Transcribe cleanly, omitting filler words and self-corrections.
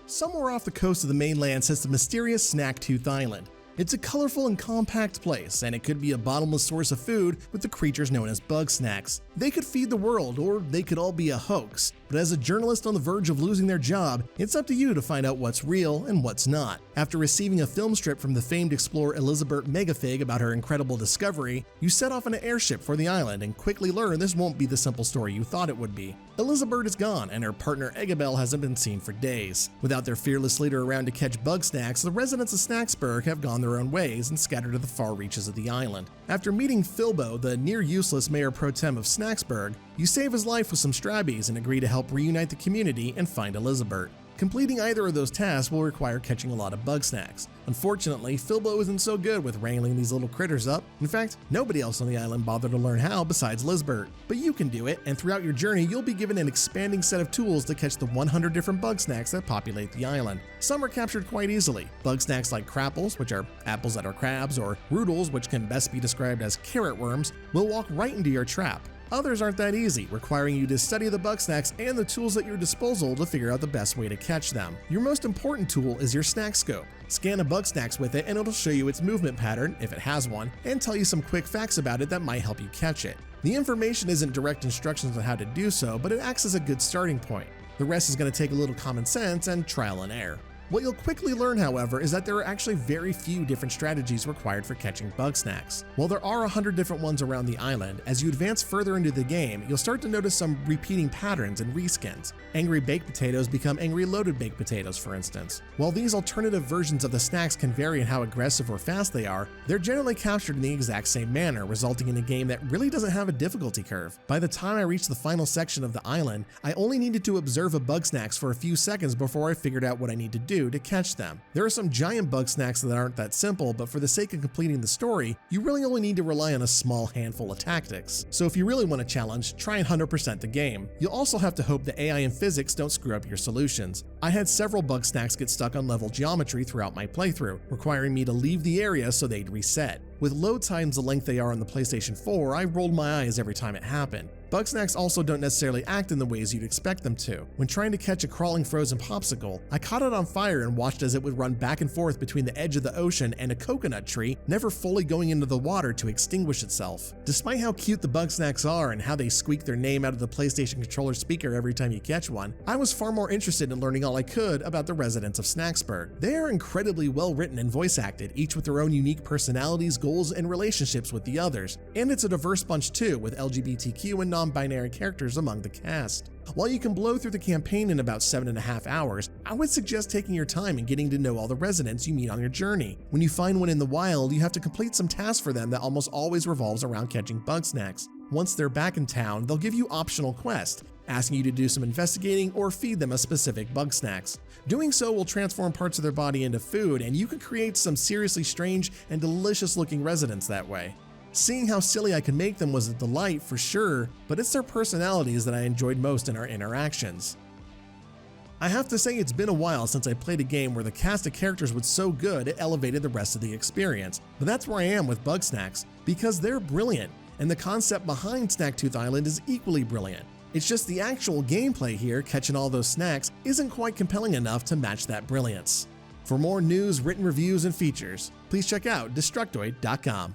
Somewhere off the coast of the mainland sits the mysterious Snaktooth Island. It's a colorful and compact place, and it could be a bottomless source of food with the creatures known as Bugsnax. They could feed the world, or they could all be a hoax. But as a journalist on the verge of losing their job, it's up to you to find out what's real and what's not. After receiving a film strip from the famed explorer Elizabeth Megafig about her incredible discovery, you set off in an airship for the island and quickly learn this won't be the simple story you thought it would be. Elizabeth is gone, and her partner Egabel hasn't been seen for days. Without their fearless leader around to catch Bugsnax, the residents of Snaxburg have gone their own ways and scattered to the far reaches of the island. After meeting Filbo, the near-useless mayor pro tem of Snaxburg, you save his life with some strabbies and agree to help reunite the community and find Elizabeth. Completing either of those tasks will require catching a lot of Bugsnax. Unfortunately, Filbo isn't so good with wrangling these little critters up. In fact, nobody else on the island bothered to learn how besides Lizbert. But you can do it, and throughout your journey you'll be given an expanding set of tools to catch the 100 different Bugsnax that populate the island. Some are captured quite easily. Bugsnax like crapples, which are apples that are crabs, or roodles, which can best be described as carrot worms, will walk right into your trap. Others aren't that easy, requiring you to study the Bugsnax and the tools at your disposal to figure out the best way to catch them. Your most important tool is your snack scope. Scan a Bugsnax with it and it'll show you its movement pattern, if it has one, and tell you some quick facts about it that might help you catch it. The information isn't direct instructions on how to do so, but it acts as a good starting point. The rest is going to take a little common sense and trial and error. What you'll quickly learn, however, is that there are actually very few different strategies required for catching Bugsnax. While there are 100 different ones around the island, as you advance further into the game, you'll start to notice some repeating patterns and reskins. Angry baked potatoes become angry loaded baked potatoes, for instance. While these alternative versions of the snacks can vary in how aggressive or fast they are, they're generally captured in the exact same manner, resulting in a game that really doesn't have a difficulty curve. By the time I reached the final section of the island, I only needed to observe a Bugsnax for a few seconds before I figured out what I need to do to catch them. There are some giant Bugsnax that aren't that simple, but for the sake of completing the story, you really only need to rely on a small handful of tactics. So if you really want a challenge, try and 100% the game. You'll also have to hope the AI and physics don't screw up your solutions. I had several Bugsnax get stuck on level geometry throughout my playthrough, requiring me to leave the area so they'd reset. With load times the length they are on the PlayStation 4, I rolled my eyes every time it happened. Bugsnax also don't necessarily act in the ways you'd expect them to. When trying to catch a crawling frozen popsicle, I caught it on fire and watched as it would run back and forth between the edge of the ocean and a coconut tree, never fully going into the water to extinguish itself. Despite how cute the Bugsnax are and how they squeak their name out of the PlayStation controller speaker every time you catch one, I was far more interested in learning all I could about the residents of Snaxburg. They are incredibly well written and voice acted, each with their own unique personalities, goals, and relationships with the others. And it's a diverse bunch too, with LGBTQ and non-binary characters among the cast. While you can blow through the campaign in about 7.5 hours, I would suggest taking your time and getting to know all the residents you meet on your journey. When you find one in the wild, you have to complete some tasks for them that almost always revolves around catching Bugsnax. Once they're back in town, they'll give you optional quests, asking you to do some investigating or feed them a specific Bugsnax. Doing so will transform parts of their body into food, and you can create some seriously strange and delicious looking residents that way. Seeing how silly I can make them was a delight for sure, but it's their personalities that I enjoyed most in our interactions. I have to say it's been a while since I played a game where the cast of characters was so good it elevated the rest of the experience, but that's where I am with Bugsnax, because they're brilliant, and the concept behind Snaktooth Island is equally brilliant. It's just the actual gameplay here, catching all those snacks, isn't quite compelling enough to match that brilliance. For more news, written reviews, and features, please check out Destructoid.com.